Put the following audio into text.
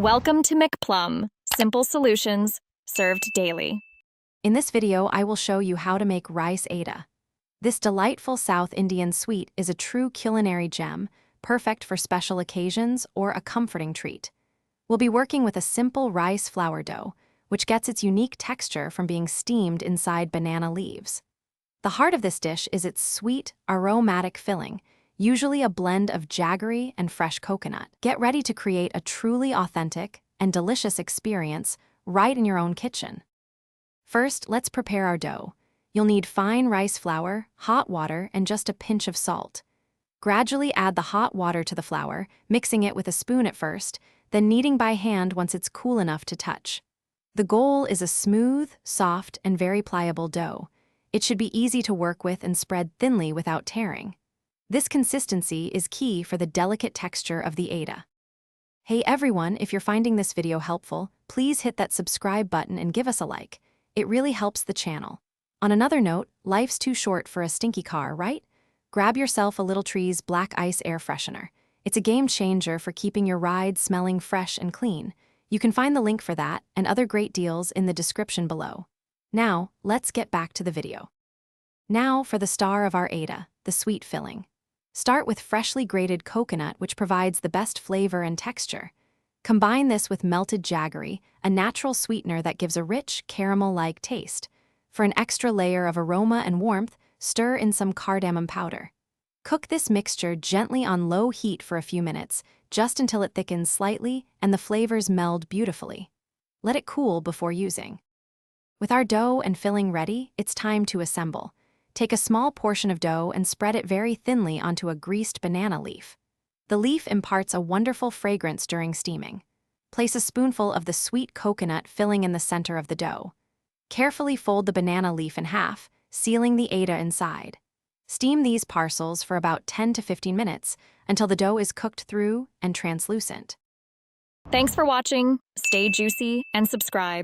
Welcome to McPlum, simple solutions served daily. In this video, I will show you how to make rice ada. This delightful South Indian sweet is a true culinary gem, perfect for special occasions or a comforting treat. We'll be working with a simple rice flour dough, which gets its unique texture from being steamed inside banana leaves. The heart of this dish is its sweet, aromatic filling, usually a blend of jaggery and fresh coconut. Get ready to create a truly authentic and delicious experience right in your own kitchen. First, let's prepare our dough. You'll need fine rice flour, hot water, and just a pinch of salt. Gradually add the hot water to the flour, mixing it with a spoon at first, then kneading by hand once it's cool enough to touch. The goal is a smooth, soft, and very pliable dough. It should be easy to work with and spread thinly without tearing. This consistency is key for the delicate texture of the ada. Hey everyone, if you're finding this video helpful, please hit that subscribe button and give us a like. It really helps the channel. On another note, life's too short for a stinky car, right? Grab yourself a Little Tree's Black Ice Air Freshener. It's a game changer for keeping your ride smelling fresh and clean. You can find the link for that and other great deals in the description below. Now, let's get back to the video. Now for the star of our ada, the sweet filling. Start with freshly grated coconut, which provides the best flavor and texture. Combine this with melted jaggery, a natural sweetener that gives a rich, caramel-like taste. For an extra layer of aroma and warmth, stir in some cardamom powder. Cook this mixture gently on low heat for a few minutes, just until it thickens slightly and the flavors meld beautifully. Let it cool before using. With our dough and filling ready, it's time to assemble. Take a small portion of dough and spread it very thinly onto a greased banana leaf. The leaf imparts a wonderful fragrance during steaming. Place a spoonful of the sweet coconut filling in the center of the dough. Carefully fold the banana leaf in half, sealing the ada inside. Steam these parcels for about 10 to 15 minutes until the dough is cooked through and translucent. Thanks for watching. Stay juicy and subscribe.